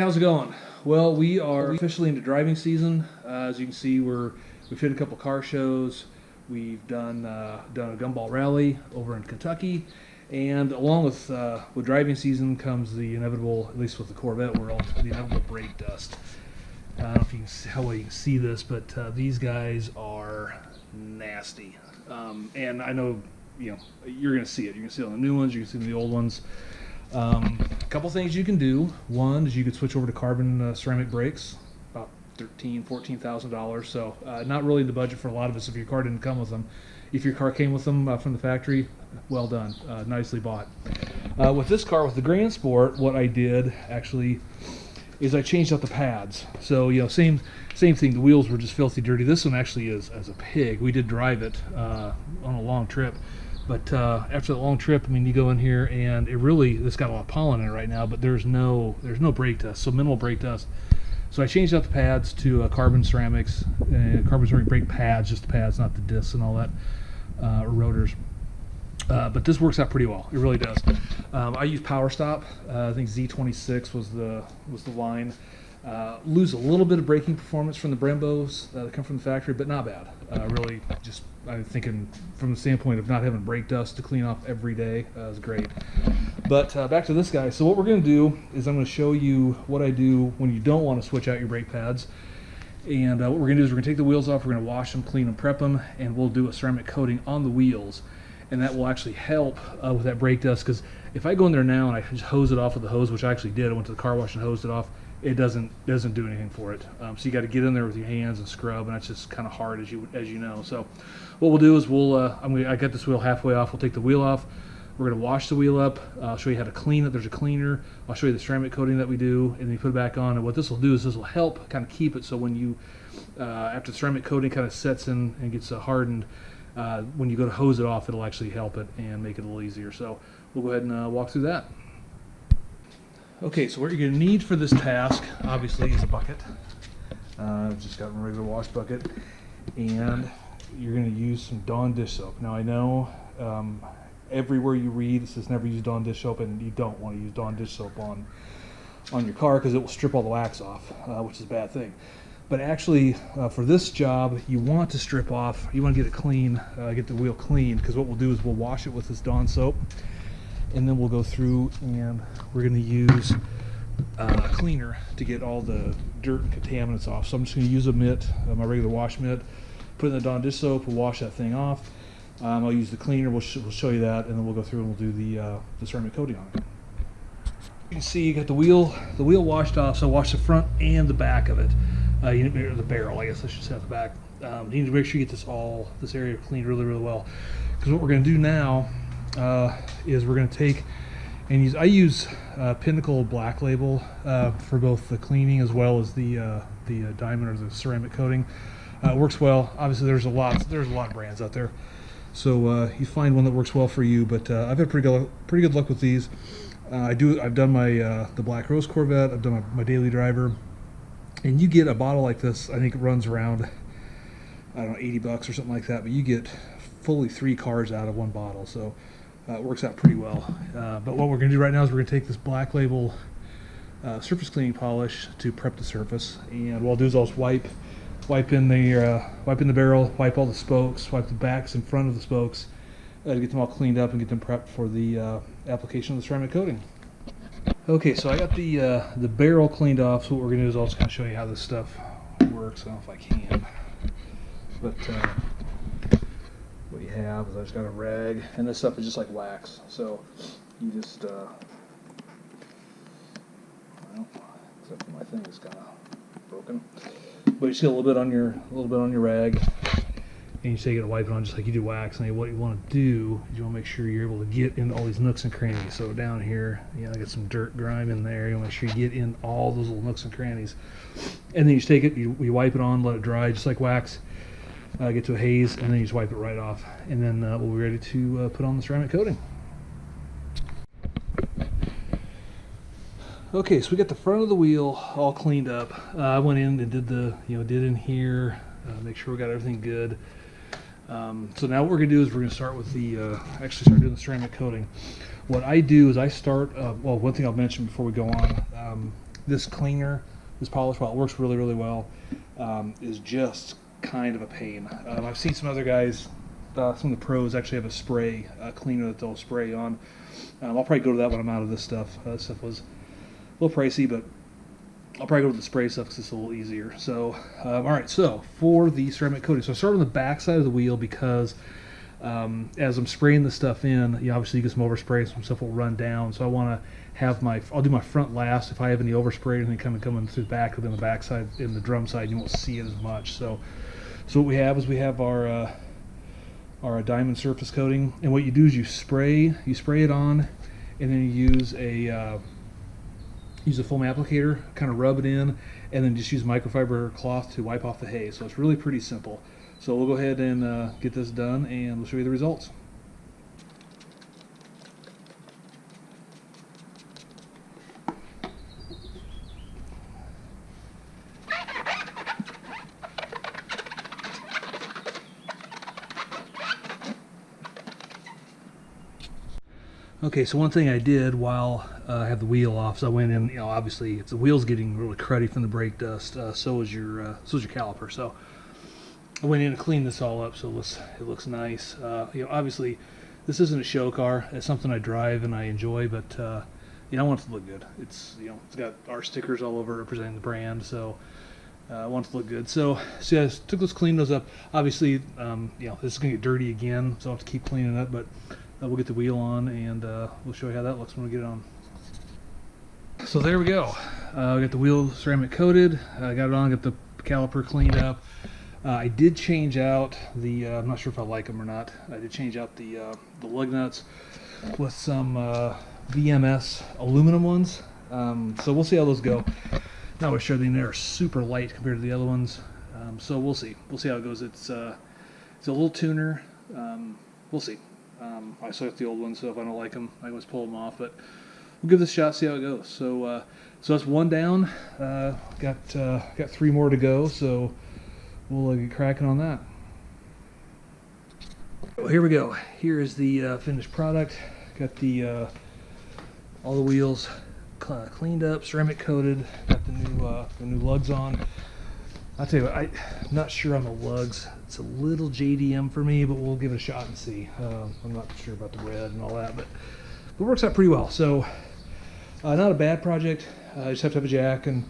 How's it going? Well, we are officially into driving season. As you can see, we've hit a couple car shows. We've done a gumball rally over in Kentucky, and along with driving season comes the inevitable, at least with the Corvette world, the inevitable brake dust. I don't know if you can see how well you can see this, but these guys are nasty. And I know you're going to see it. You can see it on the new ones. You can see it on the old ones. A couple things you can do. One is you could switch over to carbon ceramic brakes, about $14,000. So not really the budget for a lot of us if your car didn't come with them. If your car came with them from the factory, well done, nicely bought. With this car, with the Grand Sport, what I did actually is I changed out the pads. So same thing. The wheels were just filthy dirty. This one actually is as a pig. We did drive it on a long trip. But after the long trip, I mean, you go in here and it's got a lot of pollen in it right now, but there's no brake dust, so minimal brake dust. So I changed out the pads to carbon ceramics, carbon ceramic brake pads, just the pads, not the discs and all that, or rotors. But this works out pretty well. It really does. I use Power Stop. I think Z26 was the line. Lose a little bit of braking performance from the Brembos that come from the factory, but not bad. Really, just I'm thinking from the standpoint of not having brake dust to clean off every day is great. But back to this guy. So what we're going to do is I'm going to show you what I do when you don't want to switch out your brake pads. And what we're going to do is we're going to take the wheels off, we're going to wash them, clean them, prep them, and we'll do a ceramic coating on the wheels. And that will actually help with that brake dust, because if I go in there now and I just hose it off with the hose, which I actually did, I went to the car wash and hosed it off, it doesn't do anything for it. So you got to get in there with your hands and scrub, and that's just kind of hard, as you know. So what we'll do is I got this wheel halfway off. We'll take the wheel off. We're going to wash the wheel up. I'll show you how to clean it. There's a cleaner. I'll show you the ceramic coating that we do, and then you put it back on. And what this will do is this will help kind of keep it so when you after the ceramic coating kind of sets in and gets hardened, when you go to hose it off, it'll actually help it and make it a little easier. So we'll go ahead and walk through that. Okay, so what you're going to need for this task, obviously, is a bucket. I've just got a regular wash bucket, and you're going to use some Dawn dish soap. Now I know everywhere you read it says never use Dawn dish soap, and you don't want to use Dawn dish soap on your car because it will strip all the wax off, which is a bad thing. But actually, for this job, you want to strip off. You want to get it clean, get the wheel clean, because what we'll do is we'll wash it with this Dawn soap. And then we'll go through and we're going to use a cleaner to get all the dirt and contaminants off. So I'm just going to use a mitt, my regular wash mitt, put in the Dawn dish soap, we'll wash that thing off. I'll use the cleaner, we'll show you that, and then we'll go through and we'll do the ceramic coating on it. You can see you got the wheel washed off, so wash the front and the back of it. The barrel, I guess I should say, at the back. You need to make sure you get this area cleaned really, really well. Because what we're going to do now is we're going to take and I use Pinnacle Black Label for both the cleaning as well as the diamond or the ceramic coating. It works well. Obviously, there's a lot of brands out there, so you find one that works well for you. But I've had pretty good luck with these. I've done my the Black Rose Corvette. I've done my daily driver, and you get a bottle like this. I think it runs around, I don't know, $80 or something like that. But you get fully 3 cars out of one bottle, so it works out pretty well. But what we're going to do right now is we're going to take this Black Label surface cleaning polish to prep the surface, and what I'll do is I'll just wipe in the barrel, wipe all the spokes, wipe the backs and front of the spokes, to get them all cleaned up and get them prepped for the application of the ceramic coating. Okay, so I got the barrel cleaned off. So what we're going to do is I'll just kind of show you how this stuff works. I don't know if I can, but what you have is I just got a rag, and this stuff is just like wax. So you just well, except for my thing is kind of broken, but you just get a little bit on your rag, and you take it and wipe it on just like you do wax. And what you want to do is you want to make sure you're able to get into all these nooks and crannies. So down here, I got some dirt grime in there. You want to make sure you get in all those little nooks and crannies, and then you just take it, you wipe it on, let it dry just like wax. Get to a haze, and then you just wipe it right off, and then we'll be ready to put on the ceramic coating. Okay, so we got the front of the wheel all cleaned up. I went in and did did in here, make sure we got everything good. So now what we're gonna do is we're gonna start with actually start doing the ceramic coating. What I do is I start. Well, one thing I'll mention before we go on. this cleaner, this polish, while it works really, really well, is just kind of a pain. I've seen some other guys, some of the pros actually have a spray cleaner that they'll spray on. I'll probably go to that when I'm out of this stuff. This stuff was a little pricey, but I'll probably go to the spray stuff because it's a little easier. So, all right, so for the ceramic coating, so I start on the back side of the wheel because as I'm spraying the stuff in, obviously you get some overspray, some stuff will run down. So I want to have I'll do my front last. If I have any overspray, anything kind of coming through the back, within the back side, in the drum side, you won't see it as much. So what we have is we have our diamond surface coating, and what you do is you spray it on, and then you use a foam applicator, kind of rub it in, and then just use microfiber cloth to wipe off the haze. So it's really pretty simple. So we'll go ahead and get this done, and we'll show you the results. Okay, so one thing I did while I had the wheel off, so I went in, obviously if the wheel's getting really cruddy from the brake dust, so is your caliper. So I went in and cleaned this all up so it looks nice. Obviously this isn't a show car. It's something I drive and I enjoy, but I want it to look good. It's it's got our stickers all over representing the brand, so I want it to look good. So yeah, I took those, cleaned those up. Obviously, this is gonna get dirty again, so I'll have to keep cleaning it up, but we'll get the wheel on, and we'll show you how that looks when we get it on. So there we go. We got the wheel ceramic coated. Got it on, got the caliper cleaned up. I did change out the, I'm not sure if I like them or not, I did change out the lug nuts with some VMS aluminum ones. So we'll see how those go. Not really sure, they're super light compared to the other ones. So we'll see. We'll see how it goes. It's a little tuner. We'll see. I still got the old ones, so if I don't like them, I can just pull them off. But we'll give this a shot, see how it goes. So that's one down. Got 3 more to go, so we'll get cracking on that. Well, here we go. Here is the finished product. Got the all the wheels cleaned up, ceramic coated. Got the new lugs on. I'll tell you what, I'm not sure on the lugs. It's a little JDM for me, but we'll give it a shot and see. I'm not sure about the red and all that, but it works out pretty well. So not a bad project. You just have to have a jack and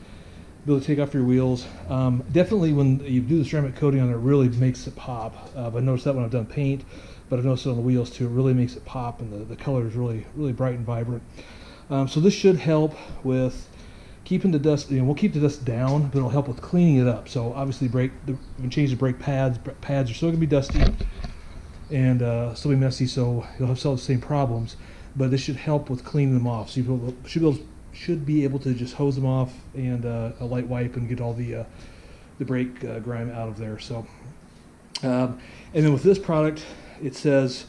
be able to take off your wheels. Definitely when you do the ceramic coating on it, really makes it pop. I noticed that when I've done paint, but I've noticed it on the wheels too. It really makes it pop, and the color is really, really bright and vibrant. So this should help with keeping the dust, we'll keep the dust down, but it'll help with cleaning it up. So obviously when you change the brake pads are still gonna be dusty and still be messy, so you'll have still the same problems, but this should help with cleaning them off. So you should be able to just hose them off and a light wipe and get all the brake grime out of there. So and then with this product, it says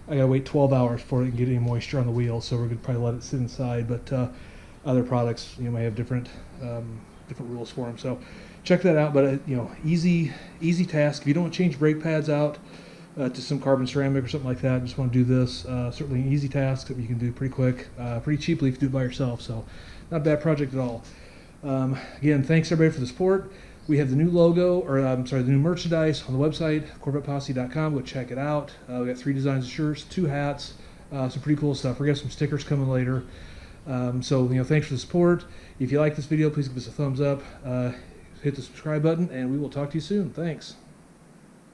I gotta wait 12 hours before it can get any moisture on the wheel, so we're gonna probably let it sit inside. But other products, may have different rules for them. So check that out. But easy task. If you don't change brake pads out to some carbon ceramic or something like that, just want to do this. Certainly an easy task that you can do pretty quick, pretty cheaply if you do it by yourself. So not a bad project at all. Again, thanks everybody for the support. We have the new logo, or the new merchandise on the website, CorvettePosse.com. Go check it out. We got 3 designs of shirts, 2 hats, some pretty cool stuff. We got some stickers coming later. So thanks for the support. If you like this video, please give us a thumbs up, hit the subscribe button, and we will talk to you soon. Thanks.